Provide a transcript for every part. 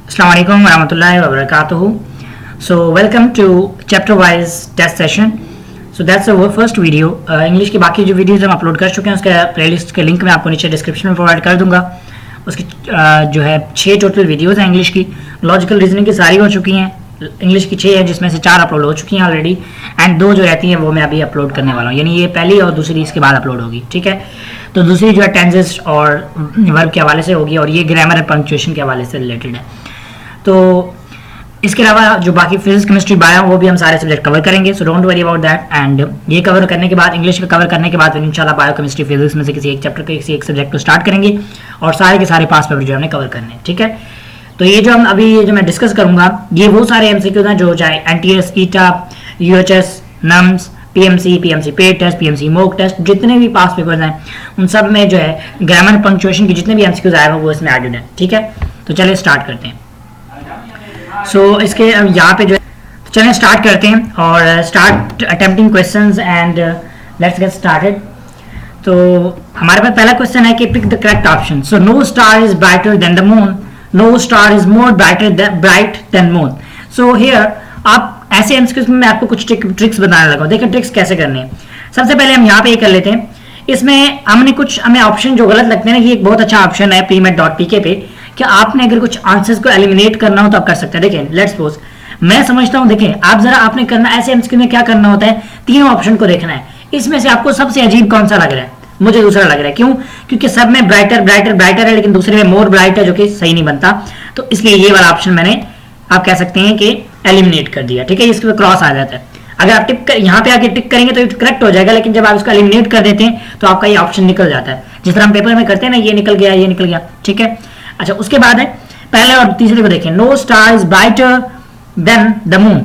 Assalamu alaikum warahmatullahi wabarakatuh. So welcome to chapter wise test session. So that's our first video. English की बाकी जो videos हम upload कर चुके हैं उसका प्लेलिस्ट के लिंक मैं आपको नीचे डिस्क्रिप्शन में प्रोवाइड कर दूंगा. उसकी जो है 6 टोटल वीडियोस हैं इंग्लिश की. लॉजिकल रीजनिंग की सारी हो चुकी हैं. इंग्लिश की 6 है जिसमें से 4 अपलोड हो चुकी हैं ऑलरेडी एंड 2 जो रहती हैं वो मैं अभी अपलोड करने वाला हूँ. यानी ये पहली और दूसरी इसके बाद अपलोड होगी. ठीक है, तो दूसरी जो है टेंसेस और वर्ब के हवाले से होगी और ये ग्रामर एंड पंक्चुएशन के हवाले से रिलेटेड है. तो इसके अलावा जो बाकी फिजिक्स केमिस्ट्री बायो वो भी हम सारे सब्जेक्ट कवर करेंगे. So don't worry about that. And ये कवर करने के बाद इंग्लिश का कवर करने के बाद फिर इंशाल्लाह बायो केमिस्ट्री फिजिक्स में से किसी एक चैप्टर के किसी एक सब्जेक्ट को स्टार्ट करेंगे और सारे के सारे पास पेपर जो हमने कवर करने हैं. ठीक है, तो ये जो हम अभी जो मैं डिस्कस करूंगा ये वो सारे एमसीक्यूज हैं जो चाहे NTS, ETEA, UHS, NUMS, PMC paid test, PMC mock test, जितने भी पास पेपर्स हैं उन सब में जो है ग्रामर पंक्चुएशन की जितने भी एमसीक्यूज आए हैं वो इसमें एडेड है. ठीक है, तो चलिए स्टार्ट करते हैं. सो इसके यहाँ पे जो है तो चलें स्टार्ट करते हैं और start attempting questions and let's get started. तो हमारे पास पहला क्वेश्चन है कि pick the correct option. So no star is brighter than the moon, no star is more bright than moon. So here आप ऐसे एमसीक्यूज में मैं आपको कुछ ट्रिक्स बताने लगा. देखिए ट्रिक्स कैसे करने हैं. सबसे पहले हम यहाँ पे ये कर लेते हैं. इसमें हमें ऑप्शन जो गलत लगते हैं ना, ये एक बहुत अच्छा ऑप्शन है pmet.pk पे कि आपने अगर कुछ आंसर्स को एलिमिनेट करना हो तो आप कर सकते हैं. देखें लेट्स सपोज मैं समझता हूं, देखें आप जरा आपने करना ऐसे एमसीक्यू में क्या करना होता है, तीनों ऑप्शन को देखना है. इसमें से आपको सबसे अजीब कौन सा लग रहा है? मुझे दूसरा लग रहा है. क्यों? क्योंकि सब में ब्राइटर है लेकिन दूसरे में मोर ब्राइट है जो कि सही नहीं बनता. तो इसलिए ये वाला ऑप्शन मैंने आप कह सकते हैं कि एलिमिनेट कर दिया. ठीक है, इसके क्रॉस आ जाता है. अगर आप यहाँ पे आके टिक करेंगे तो करेक्ट हो जाएगा, लेकिन जब आप इसको एलिमिनेट कर देते हैं तो आपका ये ऑप्शन निकल जाता है. जिस तरह हम पेपर में करते हैं ना, ये निकल गया, ये निकल गया. ठीक है, अच्छा उसके बाद है पहले और तीसरे को देखें. No star is brighter than the moon,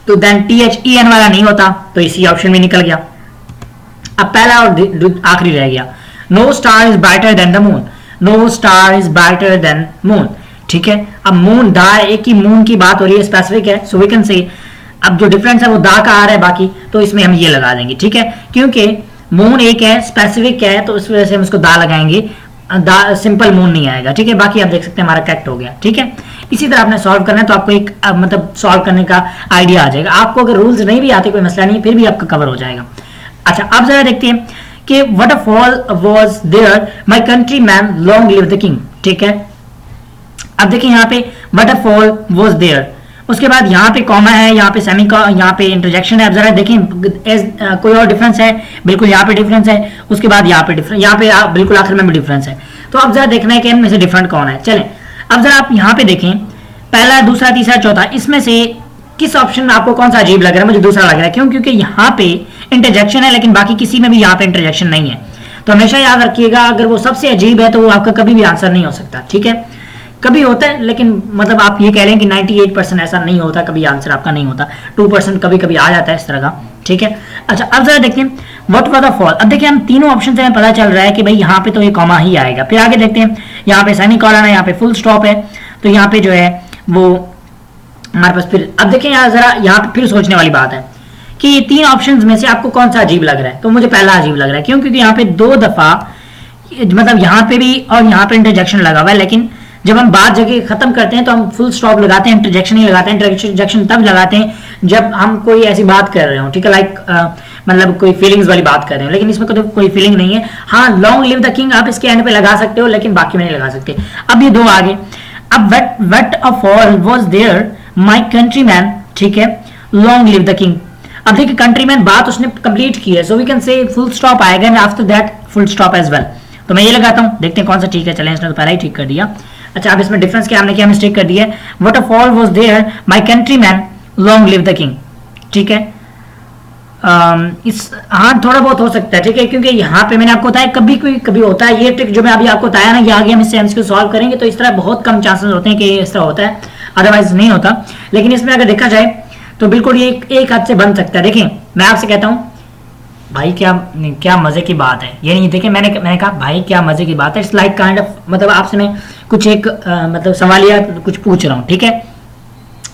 तो देन THEN वाला नहीं होता तो इसी ऑप्शन में निकल गया. अब पहला और आखिरी रह गया. No star is brighter than the moon, no star is brighter than moon. ठीक है, अब मून दा एक ही मून की बात हो रही है, स्पेसिफिक है. सो वी कैन से अब जो डिफरेंस है वो दा का आ रहा है बाकी, तो इसमें हम ये लगा देंगे. ठीक है, क्योंकि मून एक है, स्पेसिफिक है, तो इस वजह से हम इसको दा लगाएंगे. सिंपल मून नहीं आएगा. ठीक है, बाकी आप देख सकते हैं हमारा करेक्ट हो गया. ठीक है, इसी तरह आपने सॉल्व करना है तो आपको एक मतलब सॉल्व करने का आइडिया आ जाएगा. आपको अगर रूल्स नहीं भी आते कोई मसला नहीं, फिर भी आपका कवर हो जाएगा. अच्छा अब जरा देखते हैं कि what a fall was there my countryman long live the king. ठीक है, अब देखिए यहाँ पे what a fall was there, उसके बाद यहाँ पे कॉमा है, यहाँ पे सेमी का, यहाँ पे इंटरजेक्शन है. अब जरा देखें कोई और डिफरेंस है? बिल्कुल यहाँ पे डिफरेंस है. उसके बाद यहाँ पे डिफरेंस, यहाँ पे बिल्कुल आखिर में भी डिफरेंस है. तो अब जरा देखना है कि इनमें से डिफरेंट कौन है. चलें अब जरा आप यहाँ पे देखें, पहला, दूसरा, तीसरा, चौथा, इसमें से किस ऑप्शन में आपको कौन सा अजीब लग रहा है? मुझे दूसरा लग रहा है. क्यों? क्योंकि यहाँ पे इंटरजेक्शन है लेकिन बाकी किसी में भी यहाँ पे इंटरजेक्शन नहीं है. तो हमेशा याद रखिएगा अगर वो सबसे अजीब है तो वो आपका कभी भी आंसर नहीं हो सकता. ठीक है, कभी होता है लेकिन मतलब आप ये कह लें कि 98% ऐसा नहीं होता, कभी आंसर आपका नहीं होता. 2% कभी कभी आ जाता है इस तरह का. ठीक है, अच्छा अब जरा देखते हैं व्हाट वाज द फॉल. अब देखिए हम तीनों ऑप्शन से हमें पता चल रहा है कि भाई यहाँ पे तो ये कॉमा ही आएगा. फिर आगे देखते हैं, यहाँ पे सेमीकोलन है, यहाँ पे फुल स्टॉप है, तो यहाँ पे जो है वो हमारे पास. फिर अब देखें यहाँ जरा, यहाँ पे फिर सोचने वाली बात है कि ये 3 ऑप्शन में से आपको कौन सा अजीब लग रहा है. तो मुझे पहला अजीब लग रहा है. क्यों? क्योंकि यहाँ पे 2 दफा मतलब यहाँ पे भी और यहाँ पे इंटरजेक्शन लगा हुआ है, लेकिन जब हम बात जगह खत्म करते हैं तो हम फुल स्टॉप लगाते हैं, इंटरजेक्शन नहीं लगाते हैं. इंटरजेक्शन तब लगाते हैं जब हम कोई ऐसी बात कर रहे हो. ठीक है, लाइक मतलब कोई फीलिंग्स वाली बात कर रहे हो, लेकिन इसमें तो कोई फीलिंग नहीं है. हाँ, लॉन्ग लिव द किंग आप इसके एंड पे लगा सकते हो लेकिन बाकी में नहीं लगा सकते. अब ये 2 आगे. अब what a fall was there my countryman. ठीक है, लॉन्ग लिव द किंग. अब देखिए कंट्रीमैन बात उसने कंप्लीट की है, so we can say full stop आएगा and after that full stop as well. तो मैं ये लगाता हूँ, देखते हैं कौन सा ठीक है. चलें, इसने तो पहले ही ठीक कर दिया. अच्छा अब इसमें डिफरेंस क्या, हमने क्या मिस्टेक कर दी है. What a fall was there my countryman long live the king. ठीक है, इस हाँ थोड़ा बहुत हो सकता है. ठीक है, क्योंकि यहाँ पे मैंने आपको बताया कभी होता है. ये ट्रिक जो मैं अभी आपको बताया ना, ये आगे हम इससे एमसीक्यू सॉल्व करेंगे तो इस तरह बहुत कम चांसेस होते हैं कि इस तरह होता है, अदरवाइज नहीं होता. लेकिन इसमें अगर देखा जाए तो बिल्कुल ये एक हाथ से बन सकता है. देखिए मैं आपसे कहता हूँ भाई क्या मजे की बात है. ये नहीं, देखिए मैंने कहा भाई क्या मजे की बात है. इट्स लाइक काइंड ऑफ मतलब आपसे मैं कुछ एक मतलब सवालिया कुछ पूछ रहा हूँ. ठीक है,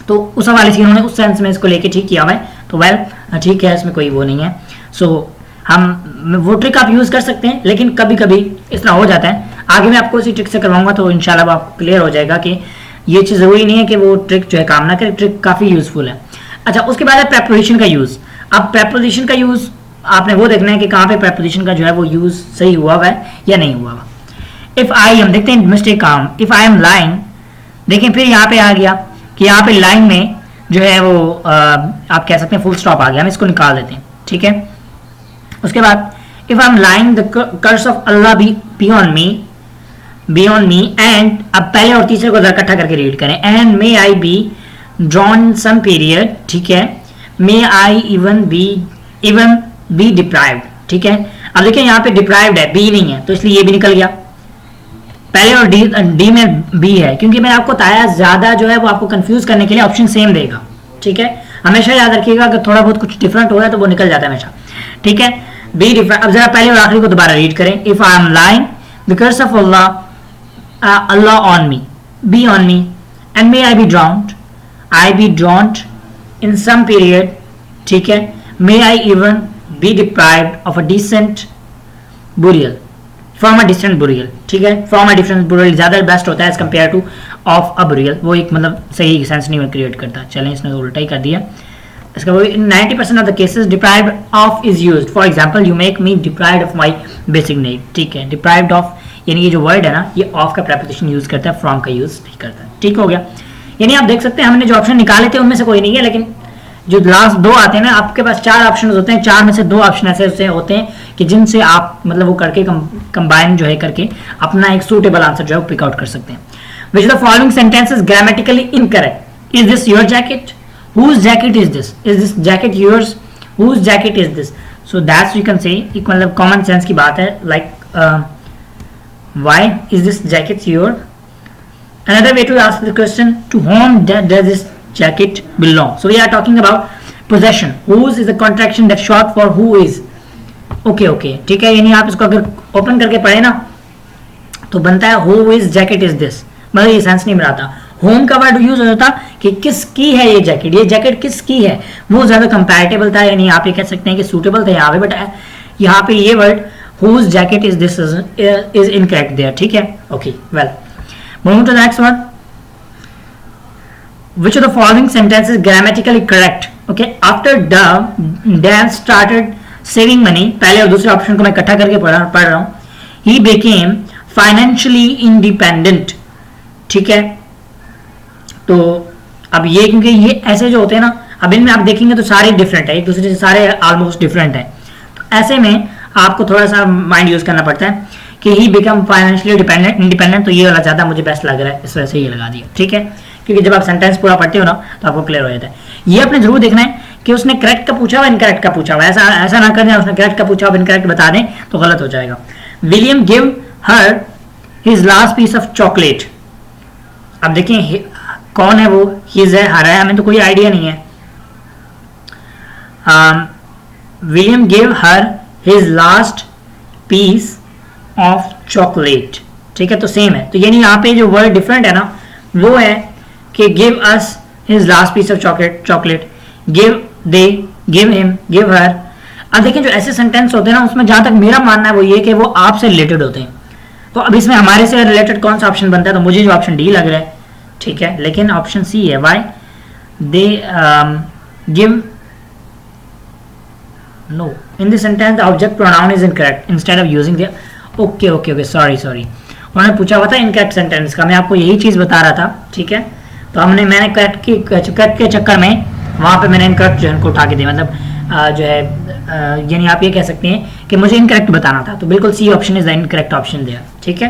तो उस हवाले से उन्होंने उस सेंस में इसको लेके ठीक किया हुआ है. तो वेल ठीक है, इसमें कोई वो नहीं है. सो हम वो ट्रिक आप यूज कर सकते हैं, लेकिन कभी कभी इस तरह हो जाता है. आगे मैं आपको इसी ट्रिक से करवाऊंगा तो इंशाल्लाह आपको क्लियर हो जाएगा कि ये चीज़ ज़रूरी नहीं है कि वो ट्रिक जो है काम ना करे, ट्रिक काफ़ी यूजफुल है। अच्छा, उसके बाद है प्रेपोजिशन का यूज़। अब प्रेपोजिशन का यूज़ आपने वो देखना है कि कहाँ पे प्रेपोजिशन का जो है वो यूज़ सही हुआ है या नहीं हुआ हुआ। इफ़ आई एम, देखते हैं मिस्टेक काम, इफ़ आई एम लाइंग, देखें फिर यहाँ पे आ गया कि यहाँ पे लाइन में जो है वो आप कह सकते हैं फुल स्टॉप आ गया, हम इसको निकाल देते हैं, ठीक है। उसके बाद if I am lying the curse of Allah be on me and, अब पहले और तीसरे को इकट्ठा करके रीड करें, and may I be drawn some period, ठीक है, may I even be deprived, ठीक है। अब देखिए यहाँ पे डिप्राइव्ड है, बी नहीं है, तो इसलिए ये भी निकल गया। पहले और डी में बी है, क्योंकि मैंने आपको बताया ज्यादा जो है वो आपको कंफ्यूज करने के लिए ऑप्शन सेम देगा, ठीक है। हमेशा याद रखिएगा अगर थोड़ा बहुत कुछ डिफरेंट हो रहा है तो वो निकल जाता है हमेशा, ठीक है। Be different. अब जरा पहले और आखिरी को दोबारा रीड करें, if I am lying the curse of Allah on me, be on me, and may I be drowned in some period, ठीक है, may I even be deprived of a decent burial, from a different burial, ठीक है। From a different burial ज्यादा best होता है as compare to of a burial, वो एक मतलब सही सेंस नहीं क्रिएट करता। चलें, इसने तो उल्टा ही कर दिया इसका। वो 90% of the cases deprived of is used, for example you make me deprived of my basic need, ठीक है। डिप्राइव्ड ऑफ यानी ये जो वर्ड है ना, ये ऑफ का प्रेपोजिशन यूज करता है, फ्रॉम का यूज नहीं करता, ठीक हो गया। यानी आप देख सकते हैं हमने जो ऑप्शन निकाले थे उनमें से कोई नहीं है, लेकिन जो लास्ट दो आते हैं ना, आपके पास 4 ऑप्शन होते हैं, 4 में से 2 ऑप्शन ऐसे होते हैं कि जिनसे आप मतलब वो करके कंबाइन जो है करके अपना एक सूटेबल आंसर जो है वो पिक आउट कर सकते हैं। Which the following sentence is grammatically incorrect, is this your jacket, whose jacket is this, is this jacket yours, whose jacket is this, so that's you can say एक मतलब common sense की बात है, like why is this jacket your. Another way to ask the question, to whom does this jacket belong, so we are talking about possession, whose is the contraction that's short for who is, okay, ठीक है। यानी आप इसको अगर open करके पढ़े ना तो बनता है who is jacket is this, मतलब ये सेंस नहीं बनाता। होम का वर्ड यूज होता कि किसकी है ये जैकेट किसकी है, वो ज्यादा कंपैरेटिबल था, यानी आप ये कह सकते हैं कि सूटेबल था यहाँ पे, बट यहाँ पे ये word whose jacket is this is incorrect there, ठीक है। Okay, well moving to the next one, which of the following sentences is grammatically correct, okay, after Dan started saving money, पहले और दूसरे ऑप्शन को मैं इकट्ठा करके पढ़ रहा हूँ, he became financially independent, ठीक है। तो अब ये क्योंकि ये ऐसे जो होते हैं ना, अब इनमें आप देखेंगे तो सारे डिफरेंट है, एक दूसरे से सारे ऑलमोस्ट डिफरेंट है, तो ऐसे में आपको थोड़ा सा माइंड यूज करना पड़ता है कि ही बिकम फाइनेंशियली इंडिपेंडेंट, तो ये वाला ज्यादा मुझे बेस्ट लग रहा है, इस वजह से ये लगा दिया, ठीक है। क्योंकि जब आप सेंटेंस पूरा पढ़ते हो ना तो आपको क्लियर हो जाता है। ये आपने जरूर देखना है कि उसने करेक्ट का पूछा हुआ इनकरेक्ट का पूछा हुआ, ऐसा ना करना उसने करेक्ट का पूछा हुआ इनकरेक्ट बता दें तो गलत हो जाएगा। William give her his last piece of chocolate, अब देखिए कौन है वो, हिज है हर है, हमें तो कोई आइडिया नहीं है। William give her his last piece of chocolate, ठीक है, तो सेम है। तो यानी यहाँ पे जो वर्ड डिफरेंट है ना वो है कि give us his last piece of chocolate, give they, give him, give her. अब देखिए जो ऐसे सेंटेंस होते हैं ना उसमें जहां तक मेरा मानना है वो ये कि वो आपसे रिलेटेड होते हैं, तो अब इसमें हमारे से रिलेटेड कौन सा ऑप्शन बनता है, तो मुझे जो ऑप्शन डी लग रहा है, ठीक है, लेकिन ऑप्शन सी है, why they give no in this sentence the object pronoun is incorrect instead of using the, okay sorry उन्होंने पूछा हुआ था इनकरेक्ट सेंटेंस का, मैं आपको यही चीज बता रहा था, ठीक है। तो मैंने करेक्ट के चक्कर में वहां पे मैंने इनकरेक्ट जो उनको उठा के दिया, मतलब जो है यानी आप ये कह सकते हैं कि मुझे इनकरेक्ट बताना था, तो बिल्कुल C option is the incorrect option दिया, ठीक है।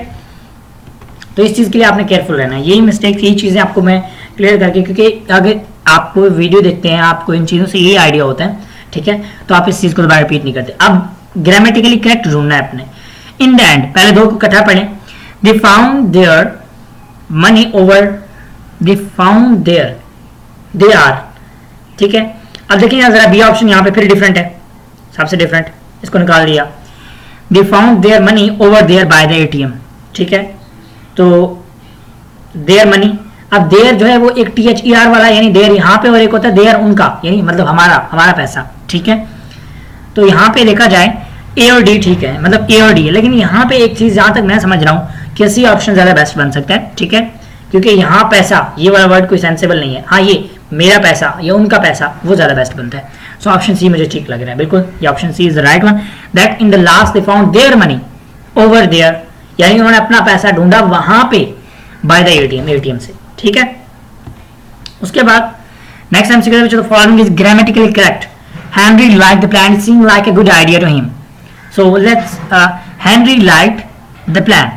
तो इस चीज के लिए आपने केयरफुल रहना है, यही मिस्टेक, यही चीजें आपको मैं क्लियर करके, क्योंकि अगर आपको वीडियो देखते हैं आपको इन चीजों से यही आइडिया होता है, ठीक है, तो आप इस चीज को दोबारा रिपीट नहीं करते। अब ग्रामेटिकली करेक्ट ढूंढना है अपने। इन द एंड, पहले दो को इकट्ठा पढ़ें, they found their money over, they found their, they are, ठीक है। अब देखिए जरा बी ऑप्शन यहाँ पे फिर डिफरेंट है, सबसे डिफरेंट, इसको निकाल दिया, they found their money over there by the ATM, ठीक है। तो देयर मनी, अब देयर जो है वो एक THER वाला, यानी देयर यहाँ पे, और एक होता है देयर उनका, यानी मतलब हमारा पैसा, ठीक है। तो यहाँ पे देखा जाए ए और डी, ठीक है, मतलब ए और डी है, लेकिन यहाँ पे एक चीज जहां तक मैं समझ रहा हूँ कि सी ऑप्शन ज्यादा बेस्ट बन सकता है, ठीक है, क्योंकि यहाँ पैसा, ये वाला वर्ड कोई सेंसेबल नहीं है। हाँ, ये मेरा पैसा या उनका पैसा, वो ज़्यादा बेस्ट बनता है। सो ऑप्शन सी मुझे ठीक लग रहा है, बिल्कुल ये option C is the right one. That in the last they found their money over there, यानी उन्होंने अपना पैसा ढूंढा वहां पे बाय द एटीएम से, ठीक है। उसके बाद next MCQ which of the following is grammatically correct. Henry liked the plan. It seemed like a good idea to him. So let's Henry liked the plan.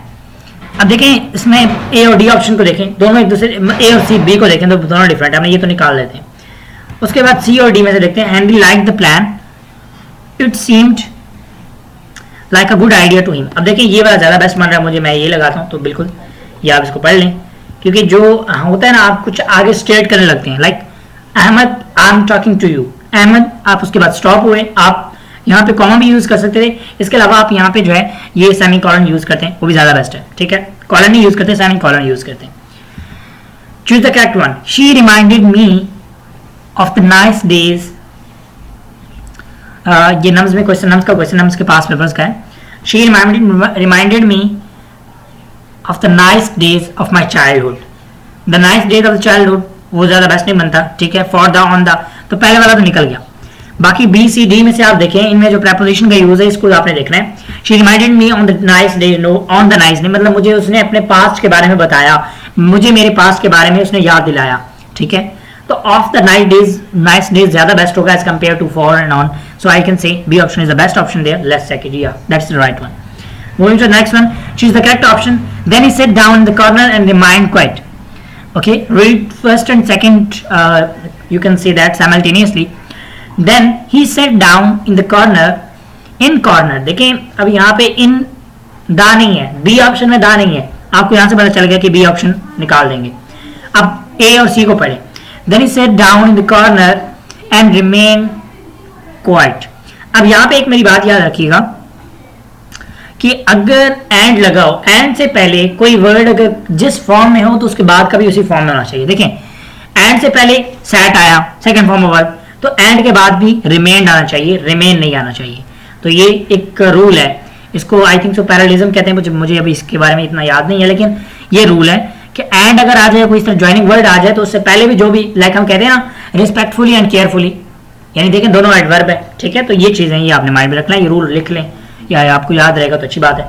अब देखें इसमें ए और डी ऑप्शन को देखें, दोनों एक दूसरे, ए और सी बी को देखें तो दोनों डिफरेंट है, हमने ये तो निकाल लेते हैं। उसके बाद सी और डी में से देखते हैं। Henry liked the plan. It seemed like a good idea to him. अब देखें ये वाला ज़्यादा बेस्ट मान रहा है मुझे, मैं ये लगाता हूँ, तो बिल्कुल ये आप इसको पढ़ लें, क्योंकि जो होता है ना आप कुछ आगे स्टेट करने लगते हैं, like Ahmad I am talking to you, Ahmad, आप उसके बाद स्टॉप हुए, आप यहाँ पे कॉमा भी यूज कर सकते थे, इसके अलावा आप यहाँ पे जो है ये सेमी कॉलन यूज करते हैं, वो भी ज्यादा बेस्ट है, ठीक है। कॉलन नहीं यूज करते, सेमी कॉलन यूज करते हैं। Choose the correct one. She reminded me of the nice days, ये नम्स में क्वेश्चन, नम्स का क्वेश्चन, नम्स के पास पेपर्स का है। She reminded me of the nice days of my childhood. The nice days of the childhood वो ज्यादा best नहीं बनता, ठीक है। फॉर द, ऑन द, तो पहले वाला तो निकल गया। बाकी बी सी डी में से आप देखें, इनमें जो प्रेपोजिशन का यूज है इसको आपने देखना है। She reminded me on the nice day, know on the nice day मतलब मुझे उसने अपने पास्ट के बारे में बताया, मुझे मेरे पास्ट के बारे में उसने याद दिलाया, ठीक है। तो ऑफ द नाइस डेज ज्यादा बेस्ट होगा as compare to for and on, so I can say B option is the best option there. Let's check it, yeah that's the right one. Moving to the next one, she is the correct option. Then he sit down in the corner and remind quite. Okay, read first and second, you can say that simultaneously. Then he sat down in the corner. In corner, देखें अब यहाँ पे in दा नहीं है, B option में दा नहीं है, आपको यहाँ से पता चल गया कि बी ऑप्शन निकाल देंगे। अब ए और सी को पढ़े। Then he sat down in the corner and remained quiet. अब यहाँ पे एक मेरी बात याद रखिएगा कि अगर एंड लगाओ, एंड से पहले कोई वर्ड अगर जिस फॉर्म में हो तो उसके बाद का भी उसी फॉर्म में होना चाहिए। देखें एंड से पहले सैट आया, सेकंड फॉर्म ऑफ वर्ब, तो एंड के बाद भी रिमेन आना चाहिए, रिमेन नहीं आना चाहिए। तो ये एक रूल है, इसको आई थिंक सो पैरालिज्म कहते हैं, मुझे अभी इसके बारे में इतना याद नहीं है, लेकिन ये रूल है कि एंड अगर आ जाए, कोई इस तरह ज्वाइनिंग वर्ड आ जाए, तो उससे पहले भी जो भी, लाइक हम कहते हैं ना रिस्पेक्टफुली एंड केयरफुली, यानी देखें दोनों एडवर्ब है, ठीक है। तो ये चीजें ये आपने माइंड में रखना है, ये रूल लिख लें या आपको याद रहेगा तो अच्छी बात है।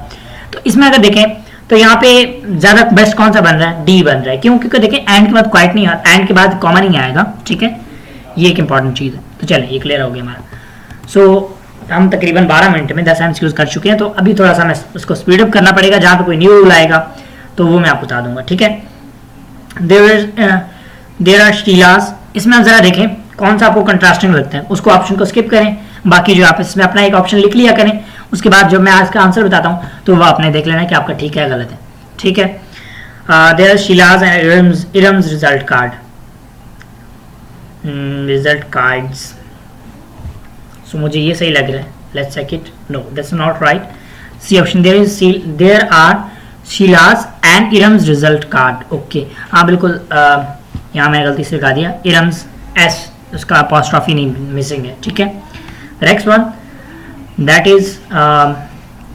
तो इसमें अगर देखें तो यहाँ पे ज्यादा बेस्ट कौन सा बन रहा है, डी बन रहा है। क्यों? क्योंकि देखें एंड के बाद क्वाइट नहीं, एंड के बाद कॉमा नहीं आएगा, ठीक है। ये एक इंपॉर्टेंट चीज है। तो चले ये क्लियर हो गया हमारा। सो हम तकरीबन 12 मिनट में 10 एम्स यूज कर चुके हैं, तो अभी थोड़ा सा मैं उसको स्पीड अप करना पड़ेगा, जहाँ पे कोई न्यू रूल आएगा तो वो मैं आपको बता दूंगा, ठीक है। देयर आर शीलास, इसमें आप जरा देखें कौन सा आपको कंट्रास्टिंग लगता है, उसको ऑप्शन को स्किप करें, बाकी जो आप इसमें अपना एक ऑप्शन लिख लिया करें, उसके बाद जब मैं आज का आंसर बताता हूँ तो वो आपने देख लेना कि आपका ठीक है गलत है, ठीक है। There are Sheela's and Iram's result card, result cards, so मुझे ये सही लग रहा है, let's check it. No that's not right, C option. There are Sheela's and Iram's result card, okay हाँ बिल्कुल, यहाँ मैंने गलती से लगा दिया, इरम्स एस उसका अपॉस्ट्रोफी नहीं मिसिंग है, ठीक है। Next one that is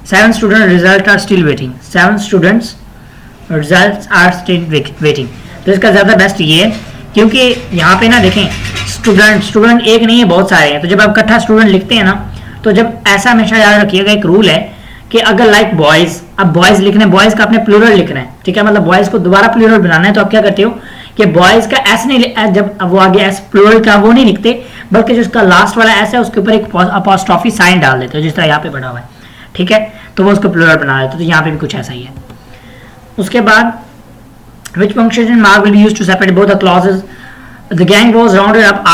7 student results are still waiting, 7 students results are still waiting। तो इसका ज़्यादा बेस्ट ये है क्योंकि यहाँ पे ना देखें स्टूडेंट एक नहीं है, बहुत सारे हैं। तो जब आप इकट्ठा स्टूडेंट लिखते हैं ना, तो जब ऐसा हमेशा याद रखिएगा, एक रूल है कि अगर लाइक बॉयज़, अब बॉयज़ लिखना है, बॉयज़ का आपने प्लूरल लिखना है, ठीक है, मतलब बॉयज़ को दोबारा प्लूरल बनाना है, तो आप क्या करते हो कि बॉयज़ का एस नहीं, जब वो आगे एस प्लूरल का वो नहीं लिखते, बल्कि जो उसका लास्ट वाला एस है उसके ऊपर एक अपॉस्ट्रोफी साइन डाल देते हो, जिस तरह यहाँ पे बना हुआ है, ठीक है, तो वो उसको प्लूरल बना देते हो। तो यहाँ पे भी कुछ ऐसा ही है। उसके बाद which punctuation mark will be used to separate both the clauses? The gang was rounded up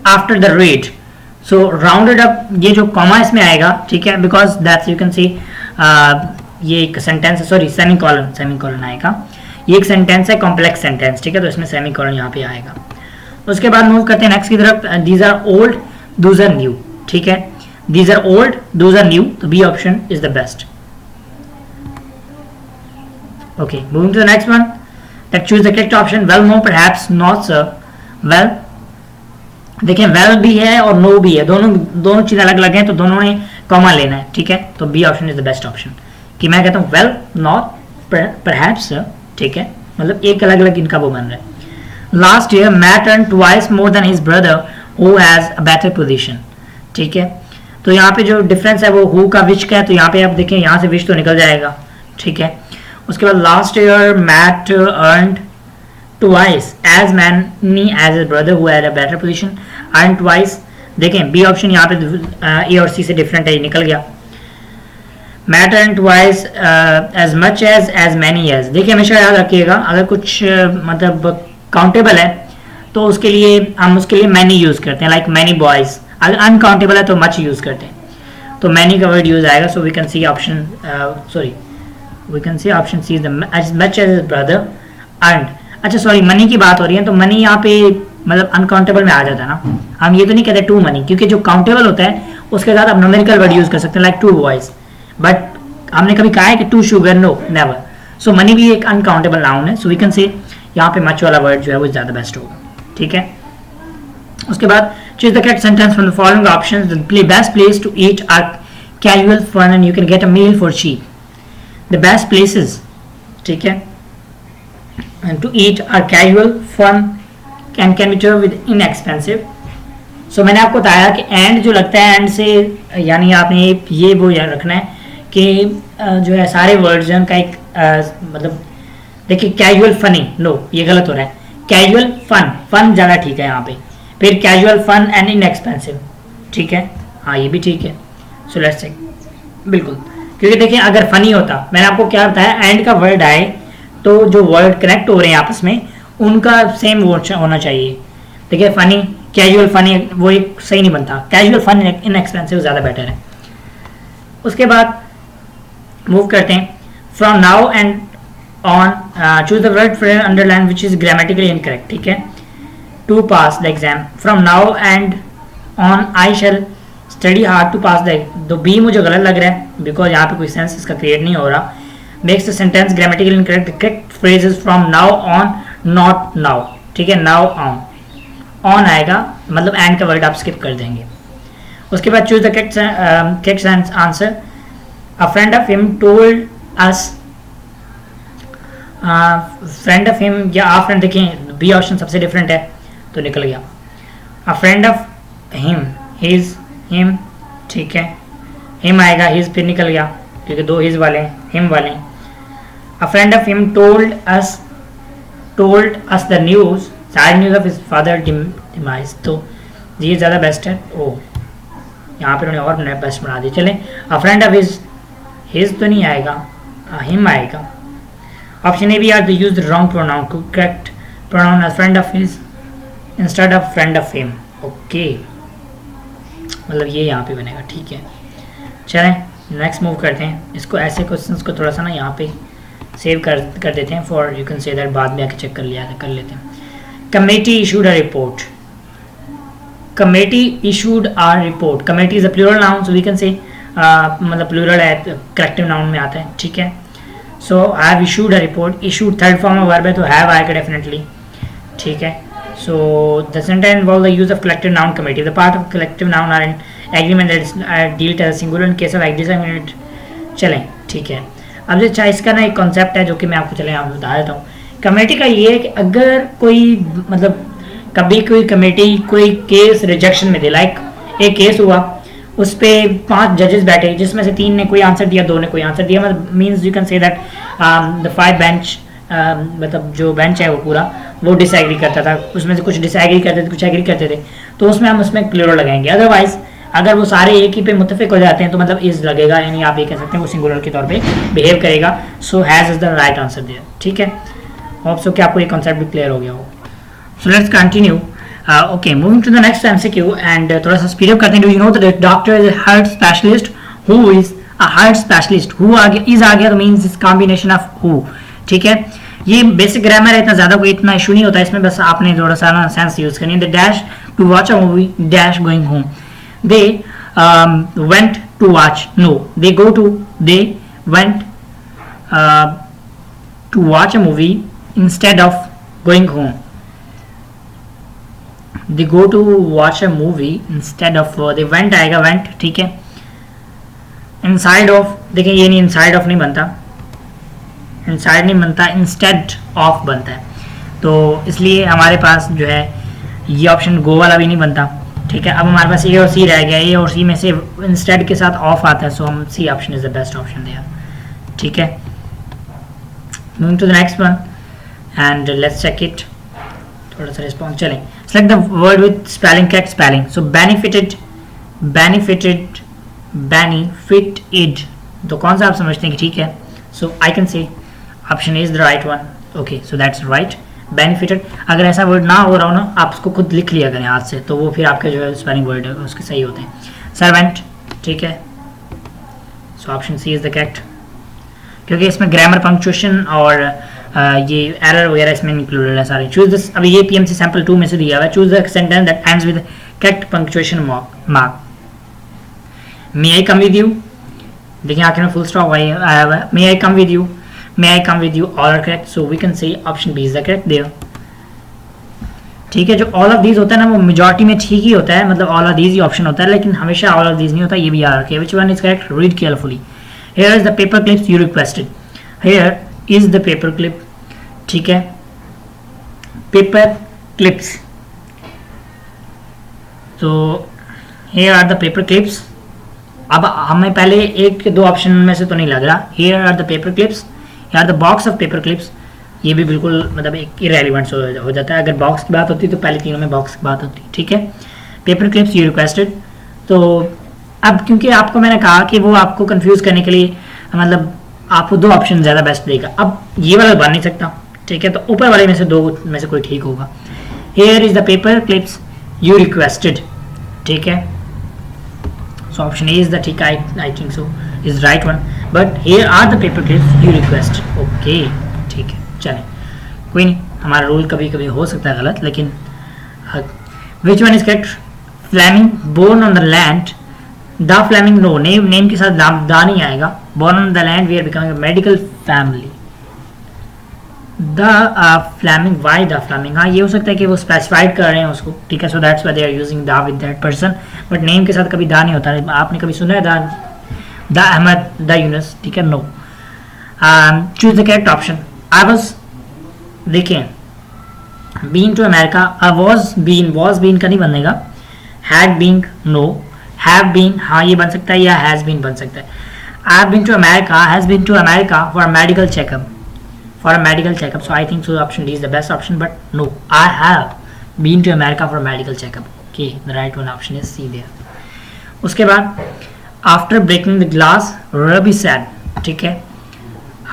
after the raid. So rounded up, ये जो कॉमा इसमें आएगा, ठीक है, because that's you can see ये एक सेंटेंस है, सॉरी सेमीकोलन आएगा, ये एक सेंटेंस है, कॉम्प्लेक्स सेंटेंस, ठीक है, तो इसमें सेमीकोलन यहाँ पे आएगा। उसके बाद मूव करते हैं नेक्स्ट की तरफ। These are old, those are new, ठीक है, these are old, those are new, तो B option is the best. Okay, moving to the next one, that choose the correct option. Well no, perhaps, not sir, well, देखें well भी है और no भी है, दोनों चीजें अलग अलग हैं, तो दोनों ने कॉमा लेना है, ठीक है, तो B option is the best option. कि मैं कहता हूँ वेल नॉट, परहैप्स, ठीक है, मतलब एक अलग अलग इनका वो बन रहा है। Last year Matt earn twice more than his brother who has a better position, ठीक है। तो यहाँ पे जो डिफरेंस है वो हु का विच का है, तो यहाँ पे आप देखें यहाँ से विच तो निकल जाएगा, ठीक है। उसके बाद last year Matt earned twice as many as his brother who had a better position, earn twice, देखें बी ऑप्शन यहाँ पे ए और सी से डिफरेंट है, ये निकल गया। Matt earn twice as much as many as, देखिए हमेशा याद रखिएगा अगर कुछ मतलब काउंटेबल है तो उसके लिए हम उसके लिए मैनी यूज करते हैं, लाइक मैनी बॉयज। अगर अनकाउंटेबल है तो मच यूज करते हैं, तो मैनी का वर्ड यूज आएगा। So we can see option we can see option C as much as brother earn. अच्छा सॉरी, मनी की बात हो रही है, तो मनी यहाँ पे मतलब अनकाउंटेबल में आ जाता है ना, हम ये तो नहीं कहते टू मनी, क्योंकि जो काउंटेबल होता है उसके साथ आप न्यूमेरिकल वर्ड यूज कर सकते हैं, लाइक टू बॉयज, बट हमने कभी कहा है कि two sugar, no never. So money भी एक अनकाउंटेबल नाउन है, सो वी कैन से यहाँ पे मच वाला वर्ड जो है वो ज़्यादा बेस्ट होगा, ठीक है। उसके बाद choose the correct sentence from the following options. The best place to eat are casual fun and you can get a meal for cheap. The best places, ठीक है, and to eat are casual fun and can be served with inexpensive. So मैंने आपको बताया कि and जो लगता है and से, यानी आपने ये वो याद रखना है कि जो है सारे वर्ड्स हैं उनका एक मतलब देखिए कैजुअल फनी, नो ये गलत हो रहा है, कैजुअल फन, फन ज़्यादा ठीक है यहाँ पे, फिर कैजुअल फन एंड इनएक्सपेंसिव, ठीक है, हाँ ये भी ठीक है। सो लेट्स चेक, बिल्कुल, क्योंकि देखिए अगर फनी होता, मैंने आपको क्या बताया, एंड का वर्ड आए तो जो वर्ड कनेक्ट हो रहे हैं आपस में उनका सेम वर्ड होना चाहिए। देखिए फनी, कैजुअल फनी वो एक सही नहीं बनता, कैजुअल फन इनएक्सपेंसिव ज़्यादा बेटर है। उसके बाद मूव करते हैं, from now and on choose the word frame underline which is grammatically incorrect, ठीक है। To pass the exam. From now and on I shall study hard to pass the, तो B मुझे गलत लग रहा है बिकॉज यहाँ पे कोई सेंस इसका क्रिएट नहीं हो रहा। Makes the sentence grammatically incorrect. The correct phrase is from now on, not now, ठीक है, now on, on आएगा मतलब and का वर्ड आप स्किप कर देंगे। उसके बाद choose the correct answer. A friend of him told us, friend of him या a friend, देखें B ऑप्शन सबसे डिफरेंट है तो निकल गया। अ friend of him, his, him, ठीक है, हिम आएगा, हिज फिर निकल गया क्योंकि दो हिज वाले हैं, हिम वाले हैं। अ friend of him told us the news, sad news of his father demise, तो ये ज़्यादा बेस्ट है। ओ यहाँ पर उन्होंने और बेस्ट बना दी। चलें, अ फ्रेंड ऑफ हिज तो नहीं आएगा, हिम आएगा। Option A B are the use the wrong pronoun, correct pronoun as friend of his instead of friend of him, okay, मतलब ये यहाँ पे बनेगा, ठीक है। चलें नेक्स्ट मूव करते हैं, इसको ऐसे क्वेश्चंस को थोड़ा सा ना यहाँ पे सेव कर देते हैं for you can say that बाद में आके चेक कर लेते हैं। Committee issued a report, committee issued a report, committee is a plural noun, so we can say मतलब प्लूरल है, करेक्टिव नाउन में आता है, ठीक है। So have issued a report, issued third form of verb है तो हैव आएगा डेफिनेटली, ठीक है। So the sentence involves the use of collective noun committee. The part of collective noun are in agreement that is dealt as a singular in case of agreement. चलें, ठीक है। अब जो इसका ना एक कॉन्सेप्ट है जो कि मैं आपको चलें आपको बता देता हूँ। कमेटी का ये है कि अगर कोई मतलब कभी कोई कमेटी कोई केस रिजेक्शन में दे, लाइक एक केस हुआ उस पर 5 जजेस बैठे जिसमें से 3 ने कोई आंसर दिया, 2 ने कोई आंसर दिया, मतलब means you can say that the 5 bench मतलब जो बेंच है वो पूरा वो डिसएग्री करता था, उसमें से कुछ डिसएग्री करते थे कुछ एग्री करते थे, तो उसमें हम उसमें प्लूरल लगाएंगे। अदरवाइज अगर वो सारे एक ही पे मुत्तफिक हो जाते हैं तो मतलब इज लगेगा, यानी आप ये कह सकते हैं वो सिंगुलर के तौर पे बिहेव करेगा। So has is the right answer there, ठीक है। होप सो कि आपको ये कॉन्सेप्ट भी क्लियर हो गया हो। So let's continue. Okay, moving to the next MCQ and थोड़ा सा स्पीड अप करते हैं। Do you know that doctor is a heart specialist, who is a heart specialist, who आ गया, इज आ गया तो means is combination of who, ठीक है। ये बेसिक ग्रामर है, इतना ज़्यादा कोई इतना इशू नहीं होता इसमें, बस आपने थोड़ा सा ना सेंस यूज़ करनी है। The dash to watch a movie dash going home, they went to watch, no they go to, they went to watch a movie instead of going home, they go to watch a movie instead of, they went आएगा went, ठीक है। Inside of, देखिए ये नहीं inside of नहीं बनता, inside नहीं बनता, इंस्टेड ऑफ बनता है। तो इसलिए हमारे पास जो है ये ऑप्शन गो वाला भी नहीं बनता। ठीक है, अब हमारे पास ए और सी रह गया, ए और सी में से इंस्टेड के साथ ऑफ आता है, सो हम C option is the best option there. ठीक है, moving to the next one and let's check it. थोड़ा सा रिस्पॉन्स चलें। Select the word with spelling, correct spelling. So benefited, benefited, benefited, तो कौन सा आप समझते हैं कि ठीक है? So I can say option is the right one. Okay, so that's right, benefited. अगर ऐसा वर्ड ना हो रहा हो ना, आप उसको खुद लिख लिया करें हाथ से, तो वो फिर आपके जो है स्पेलिंग वर्ड है उसके सही होते हैं। सर्वेंट, ठीक है, so option C is the correct, क्योंकि इसमें ग्रामर, पंक्चुएशन और ये एरर वगैरह इसमें इंक्लूडेड है सारे। चूज दिस, अभी ये पीएमसी सैंपल 2 में से दिया हुआ है। Choose the sentence that ends with correct punctuation mark. May I come with you, देखिए आखिर में फुल स्टॉप आया हुआ है। May I come with you, may I come with you, all are correct, so we can say option B is the correct there। ठीक है, जो all of these होता है ना वो majority में ठीक ही होता है, मतलब all of these he option होता है, लेकिन हमेशा all of these नहीं होता, ये भी याद रखिए। Which one is correct? Read carefully। Here is the paper clips you requested। Here is the paper clip। ठीक है, paper clips, so here are the paper clips। अब हमें पहले एक दो ऑप्शन में से तो नहीं लग रहा। Here are the paper clips, यार the box of paper clips, ये भी बिल्कुल मतलब एक इरेलीवेंट हो जाता है। अगर बॉक्स की बात होती तो पहले तीनों में बॉक्स की बात होती। ठीक है, पेपर क्लिप्स यू रिक्वेस्टेड। तो अब क्योंकि आपको मैंने कहा कि वो आपको कंफ्यूज करने के लिए मतलब आपको दो ऑप्शन ज़्यादा बेस्ट देगा, अब ये वाला बन नहीं सकता। ठीक है, तो ऊपर वाले में से दो में से कोई ठीक होगा। Here is the paper clips you requested. ठीक है, so option A is the ठीक, I think so is right one, but here are the paper clips you request। ओके, ठीक है, चलें, कोई नहीं, हमारा रूल कभी कभी हो सकता है गलत, लेकिन which one is correct? Fleming, born on the land, the Fleming, no, name के साथ दा नहीं आएगा। born on the land we are becoming a medical family। the Fleming, why the Fleming? हाँ, ये हो सकता है कि वो स्पेसिफाइड कर रहे हैं उसको। ठीक है, so that's why they are using the with that person, but name के साथ कभी दा नहीं होता। आपने कभी सुना है द अहमद, द यूनस? ठीक है, no. Choose the correct option. I was, देखिए been to America, was been का नहीं बनेगा। Had been, no. Have been, हाँ ये बन सकता है, या हैज बीन बन सकता है। I have been to America, has been to America for a medical checkup, so I think so option D is the best option, but no, I have been to America for medical checkup. Okay, the right one option is C there. उसके बाद after breaking the glass Rabi said. ठीक है,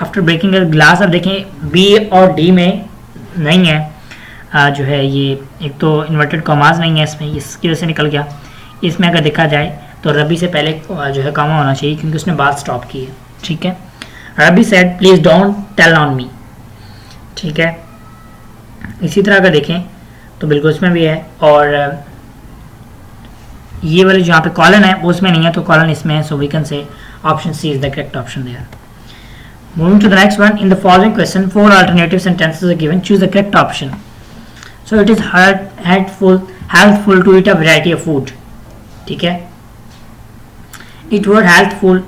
after breaking the glass, अब देखें B और D में नहीं है जो है ये, एक तो इन्वर्टेड कॉमास नहीं है इसमें, इसकी वजह से निकल गया। इसमें अगर देखा जाए तो रबी से पहले जो है कॉमा होना चाहिए, क्योंकि उसने बात स्टॉप की है। ठीक है, Rabi said please don't tell on me. ठीक है, इसी तरह अगर देखें तो बिल्कुल इसमें भी है, और ये वाले जहाँ पे कॉलन है वो उसमें नहीं है, तो कॉलन इसमें है, so we can say option C is the correct option there. Moving to the next one, in the following question 4 alternative sentences are given, choose the correct option. So it is healthful to eat a variety of food. ठीक है, it word healthful,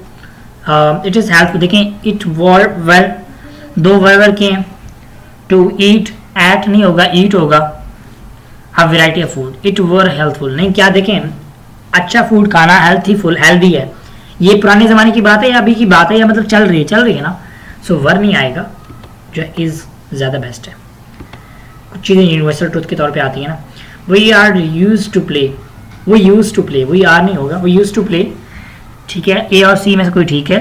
it is healthful, देखें it word well, दो word के हैं, to eat, ate नहीं होगा, eat होगा, a variety of food, it were healthful नहीं, क्या देखें अच्छा फूड खाना, हेल्थीफुल, हेल्दी है, ये पुराने ज़माने की बात है या अभी की बात है, या मतलब चल रही है ना, सो वर नहीं आएगा, जो इज़ ज़्यादा बेस्ट है। कुछ चीज़ें यूनिवर्सल ट्रुथ के तौर पे आती है ना। We are use to play, we are नहीं होगा, वी यूज टू प्ले। ठीक है, ए और सी में से कोई ठीक है।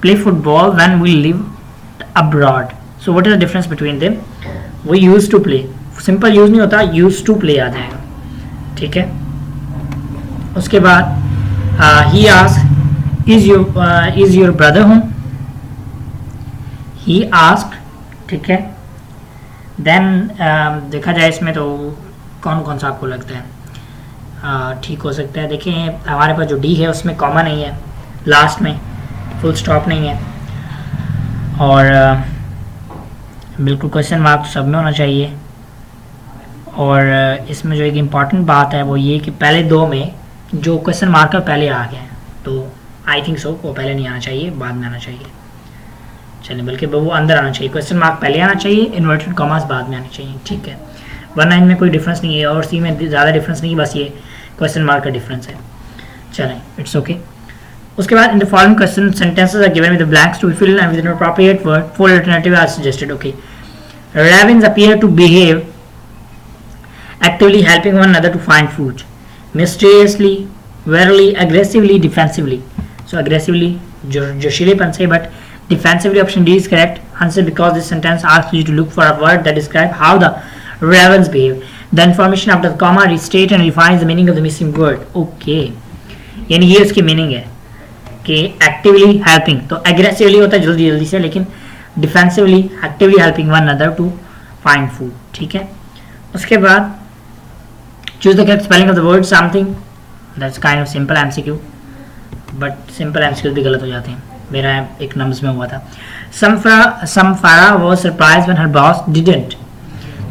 Play football when we live abroad, so what is the difference between them? We use to play, simple use नहीं होता, यूज टू प्ले आ जाएगा। ठीक है, उसके बाद he asked is your brother home, he asked. ठीक है, देन देखा जाए इसमें तो कौन कौन सा आपको लगता है ठीक हो सकता है? देखिए हमारे पास जो डी है उसमें कॉमा नहीं है, लास्ट में फुल स्टॉप नहीं है, और बिल्कुल क्वेश्चन मार्क सब में होना चाहिए। और इसमें जो एक इम्पॉर्टेंट बात है वो ये कि पहले दो में जो क्वेश्चन मार्कर पहले आ गए हैं, तो आई थिंक सो वो पहले नहीं आना चाहिए, बाद में आना चाहिए। चलिए, बल्कि वो अंदर आना चाहिए, क्वेश्चन मार्क पहले आना चाहिए, इन्वर्टेड कॉमास बाद में आने चाहिए, ठीक है, वरना इनमें कोई डिफरेंस नहीं है और सी में ज़्यादा डिफरेंस नहीं है, बस ये क्वेश्चन मार्क का डिफरेंस है। चलें, इट्स ओके। उसके बाद in the following question sentences are given with blanks to fill and with an appropriate word, four alternative are suggested. Okay, ravens appear to behave actively, helping one another to find food, mysteriously, warily, aggressively, defensively. So aggressively जोशीलेपन से, but defensively option D is correct answer because this sentence asks you to look for a word that describes how the ravens behave. The information after the comma restate and refines the meaning of the missing word. Okay, यानी ये उसकी meaning है कि actively helping, तो aggressively होता है जल्दी जल्दी से, लेकिन defensively actively helping one other to find food, ठीक है। उसके बाद choose the correct spelling of the word something, that's kind of simple MCQ, but simple MCQ भी गलत हो जाते हैं, मेरा एक नंबर में हुआ था। Samfara was surprised when her boss didn't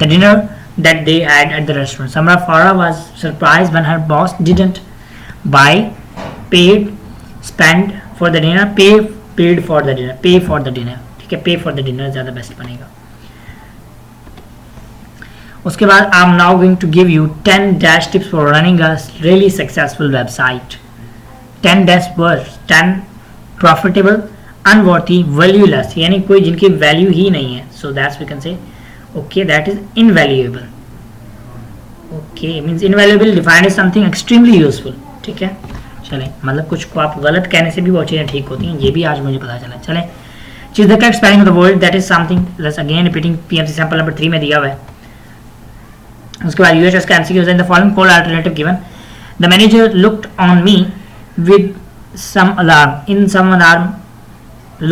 the dinner that they had at the restaurant. Samfara was surprised when her boss didn't buy, paid, spend for the dinner, paid for the dinner, pay for the dinner, pay for the dinner ज़्यादा best बनेगा। उसके बाद I am now going to give you 10 dash tips for running a really successful website. 10 dash words, 10 profitable, अनवर्थी, valueless, यानी कोई जिनकी value ही नहीं है, so that's we can say okay that is invaluable. Okay means invaluable defined as something extremely useful, ठीक है। चलें, मतलब कुछ को आप गलत कहने से भी वो चीज़ें ठीक होती हैं, ये भी आज मुझे पता चला। चलें, choose the correct spelling of the word that is something, that's again repeating PMC sample number 3 में दिया हुआ है। उसके बाद UHS का MCQ है, in the following four alternative given, the manager looked on me with some alarm, in some alarm,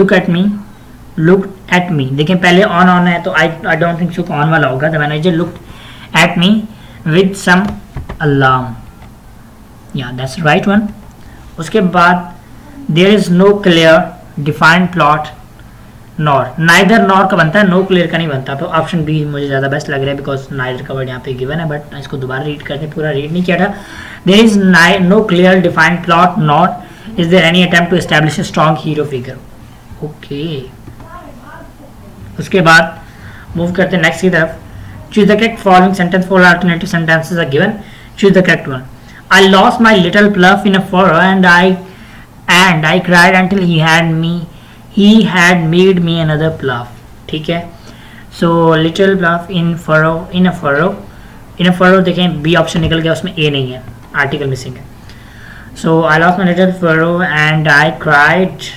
look at me, देखें पहले on है तो I don't think so on वाला होगा, the manager looked at me with some alarm, yeah that's the right one। उसके बाद there is no clear defined plot nor, neither nor का बनता है, नो क्लियर का नहीं बनता, तो ऑप्शन बी मुझे ज़्यादा बेस्ट लग रहा है बिकॉज नाइदर का वर्ड यहाँ पे गिवन है, बट इसको दोबारा रीड करके पूरा रीड नहीं किया था। There is no clear defined plot, not is there any attempt to establish a strong hero figure. Okay, उसके बाद मूव करते हैं नेक्स्ट की तरफ। Choose the correct following sentence, four alternative sentences are given, choose the correct one. I lost my little plough in a furrow and I cried until he had made me another pluff, ठीक है। so little pluff in a furrow देखें B option निकल गया, उसमें ए नहीं है, article missing है। so I lost my little furrow and I cried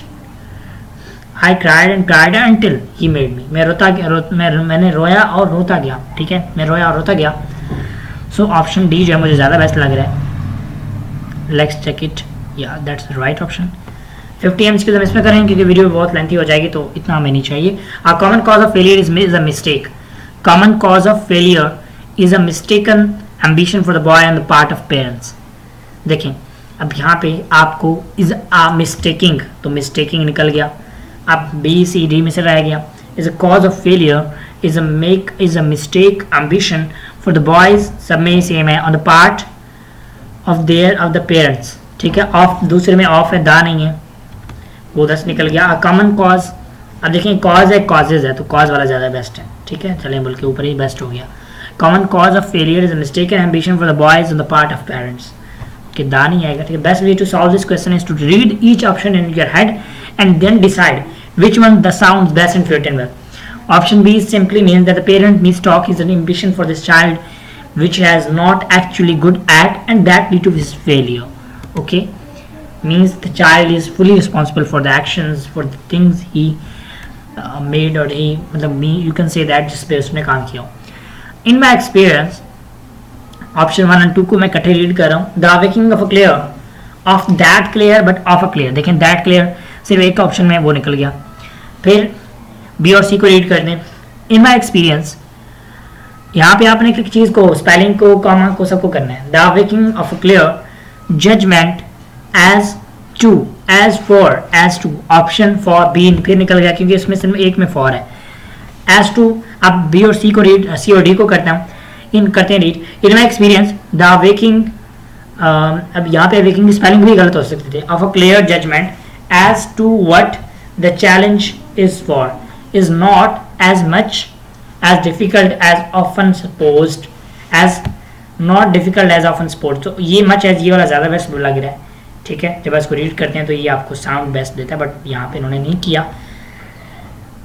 and cried until he made me, मैंने रोया और रोता गया, ठीक है, मैं रोया और रोता गया। so ऑप्शन डी जो है मुझे ज़्यादा बेस्ट लग रहा है, let's check it, yeah that's the right option. 50 MCQ हम इसमें करेंगे क्योंकि वीडियो बहुत लेंथी हो जाएगी, तो इतना हमें नहीं चाहिए। A common cause of failure is a mistake. Common cause of failure is a mistaken ambition for the boy on the part of parents. देखें, अब यहाँ पे आपको is a mistaking, तो mistaking निकल गया, अब B C D में से रह गया। is a cause of failure is a mistake ambition for the boys, सब में सेम है, on the part of the parents, ठीक है। ऑफ दूसरे में ऑफ है, दा नहीं है, वो 10 निकल गया। कॉमन कॉज, अब देखें कॉज है, कॉजेज है, तो कॉज वाला ज़्यादा बेस्ट है, ठीक है, चलें बोल के ऊपर ही बेस्ट हो गया। Common cause of failure is a mistaken ambition for the boys on the part of parents, कि दा नहीं आएगा, ठीक है। Best way to solve this question is to read each option in your head and then decide which one the sounds best and fit in well. Option B simply means that the parent mistalk is an ambition for this child which has not actually good at and that lead to his failure. Okay, means the child is fully responsible for the actions, for the things he made or he मतलब you can say that जिस पे उसने काम किया। In my experience, option 1 and 2 को मैं इकट्ठे read कर रहा हूँ। The awakening of a clear, of that clear but of a clear, देखें that clear सिर्फ एक ऑप्शन में वो निकल गया। फिर बी और सी को रीड कर दें। In my experience, यहाँ पे आपने एक चीज़ को, स्पेलिंग को, कॉमा को, सबको करना है। The awakening of a clear judgment as to, as for, as to, option for B फिर निकल गया क्योंकि इसमें सिर्फ एक में फॉर है। as to, अब बी और सी को रीड, सी और डी को करता हूँ, इन करते हैं read. In my experience the awaking, अब यहाँ पे अवेकिंग की स्पेलिंग भी गलत हो सकती थी, of a clear judgement as to what the challenge is for is not as much as difficult as often supposed as not difficult as often supposed. तो ये much as ये वाला ज़्यादा बेस्ट लग रहा है, ठीक है. जब इसको रीड करते हैं तो ये आपको साउंड बेस्ट देता है, बट यहाँ पे इन्होंने नहीं किया.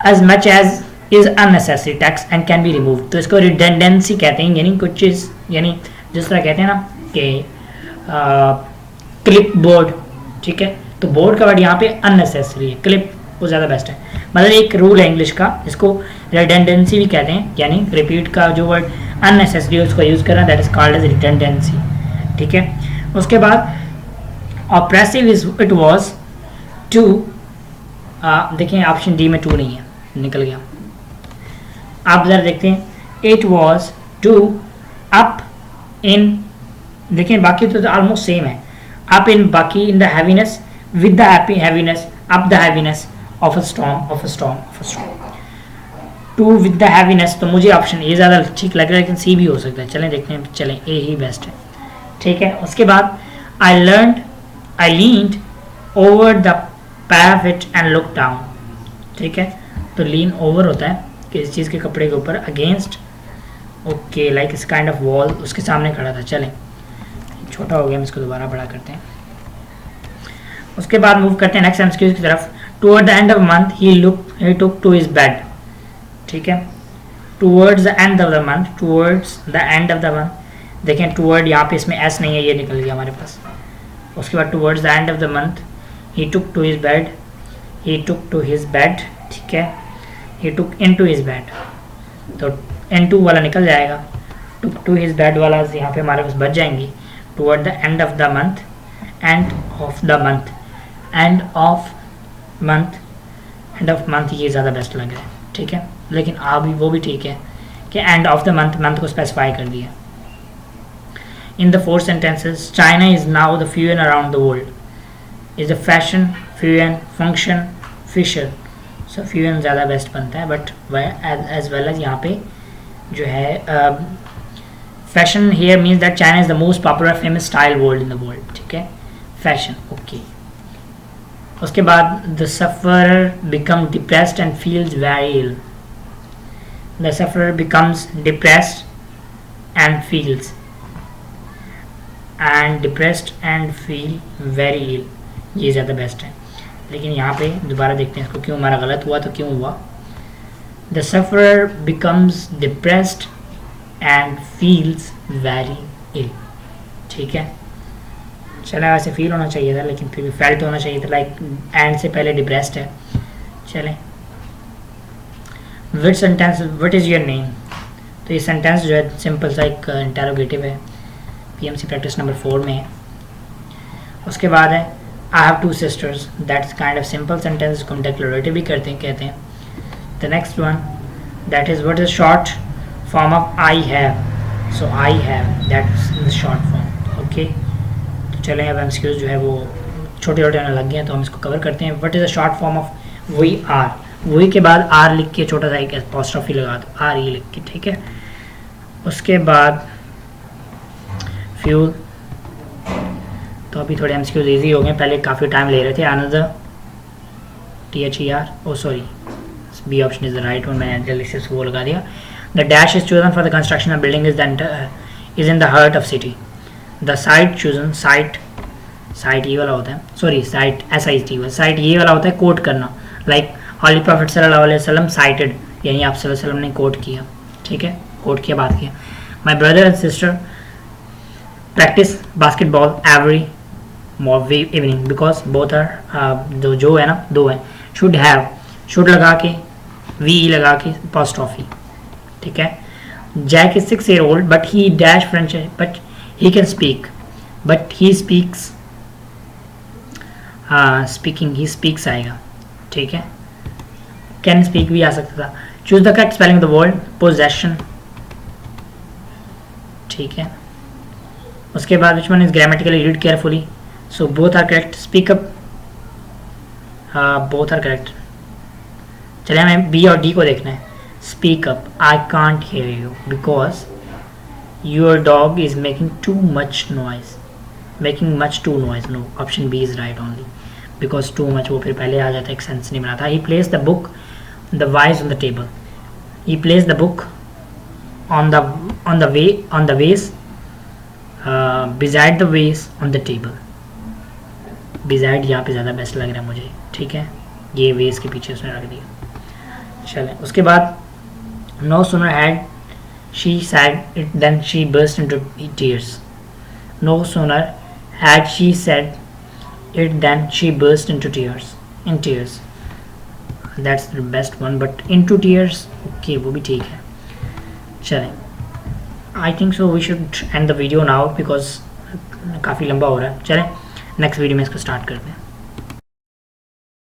as much as is unnecessary text and can be removed, तो इसको redundancy कहते हैं, यानी कुछ चीज़, यानी जिस तरह कहते हैं ना कि क्लिप बोर्ड, ठीक है. तो बोर्ड का वर्ड यहाँ पे अननेसेसरी है, क्लिप वो ज़्यादा बेस्ट है. मतलब एक रूल है इंग्लिश का जिसको रिडंडेंसी भी कहते हैं, यानी रिपीट का जो वर्ड अननेसेसरी है उसको यूज़ करना, that is called as redundancy, ठीक है. उसके बाद oppressive is it was to, देखिए ऑप्शन डी में टू नहीं है, निकल गया. आप ज़रा देखते हैं, it was to up in, देखिए बाकी तो ऑलमोस्ट सेम है. अप इन बाकी in the heaviness with the happy heaviness, up the heaviness of a storm, of a storm, of a storm. To with the heaviness, तो मुझे option A ज़्यादा ठीक लग रहा है, लेकिन सी भी हो सकता है. चलें देखते हैं, चलें ए ही बेस्ट है, ठीक है. उसके बाद I leaned over the parapet and look down, ठीक है. तो लीन ओवर होता है कि इस चीज़ के कपड़े के ऊपर, अगेंस्ट, ओके, लाइक इस काइंड ऑफ वॉल, उसके सामने खड़ा था. चलें, छोटा हो गया, हम इसको दोबारा बड़ा करते हैं. उसके बाद मूव करते हैं नेक्स्ट एमसीक्यू की तरफ. Toward the end of month he took to his bed, ठीक है. Towards the end of the month, towards the end of the month, देखें टुवर्ड यहाँ पे इसमें एस नहीं है, ये निकल गया हमारे पास. उसके बाद towards the end of the month he took to his bed, he took to his bed, ठीक है. He took in to his bed, तो N2 वाला निकल जाएगा. टू हिज बेड वाला यहाँ पे हमारे पास बच जाएंगी. Toward the end of the month, and of the month, and of month, and of month, ये ज़्यादा बेस्ट लग रहा है, ठीक है. लेकिन अभी वो भी ठीक है कि end of the month, month को स्पेसिफाई कर दिया. In the four sentences, China is now the fusion around the world, is the fashion, fusion, function, fissure. So fusion ज़्यादा बेस्ट बनता है, बट एज वेल एज यहाँ पे जो है fashion here means that China is the most popular famous style world in the world, ठीक है. Fashion, okay. उसके बाद the sufferer become depressed and feels very ill, the sufferer becomes depressed and feels, and depressed and feel very ill, ये ज़्यादा best है. लेकिन यहाँ पे दोबारा देखते हैं इसको, क्यों हमारा गलत हुआ, तो क्यों हुआ. The sufferer becomes depressed and feels very ill, ठीक है. चला, वैसे फील होना चाहिए था, लेकिन फिर भी फेल्ट होना चाहिए था, लाइक एंड से पहले डिप्रेस्ड है. चलें, विच sentence, what is your name, तो ये सेंटेंस जो है सिंपल सा एक इंटेरोगेटिव है, पीएमसी प्रैक्टिस नंबर 4 में है. उसके बाद है I have two sisters, that's kind of simple sentence, इसको हम डिक्लेरेटिव भी करते हैं, कहते हैं. The next one, that is what is short form of I have, so I have, that's the short form, okay. तो चलें, अब MCQs जो है वो छोटे छोटे होने लग गए हैं, तो हम इसको कवर करते हैं. what is the short form of we are, we के बाद R लिख के छोटा सा एक apostrophe लगा दो, R E लिख के, ठीक है. उसके बाद fuel, तो अभी थोड़े MCQs ईजी हो गए, पहले काफ़ी टाइम ले रहे थे. another, THER, oh sorry, B option is the right one, मैंने जल्दी से वो लगा दिया. The dash is chosen for the construction of building is in the heart of city. The site chosen, site ये वाला होता है, sorry site SIT वाला, site ये वाला होता है कोट करना, like Holy Prophet सल्लल्लाहु अलैहि वसल्लम cited, यानी आप सल्लल्लाहु अलैहि वसल्लम ने कोट किया, ठीक है, कोट किया, बात किया. My brother and sister practice basketball every evening because both are जो है ना, दो है. should have, should लगा के, वी लगा के, apostrophe, ठीक है. Jack is 6 years old but he dash French, but he can speak, but he speaks, speaking, he speaks आएगा, ठीक है. can speak भी आ सकता था. choose the correct spelling of the word possession, ठीक है. उसके बाद which one is grammatically, read carefully, so both are correct. speak up, both are correct. चलिए हमें बी और डी को देखना है. Speak up, I can't hear you because your dog is making too much noise, making much too noise. No, option B is right only, because too much वो फिर पहले आ जाता है, एक सेंस नहीं बनाता. He place the book the vase on the table. He placed the book on the vase, beside the vase on the table. beside यहाँ पे ज़्यादा बेस्ट लग रहा है मुझे, ठीक है, ये वेस के पीछे उसने रख दिया. चलें, उसके बाद no sooner had she said it than she burst into tears. No sooner had she said it than she burst into tears. That's the best one, but into tears, okay, वो भी ठीक है. चलें, I think so we should end the video now because काफ़ी लंबा हो रहा है. चलें, नेक्स्ट वीडियो में इसको स्टार्ट करते हैं.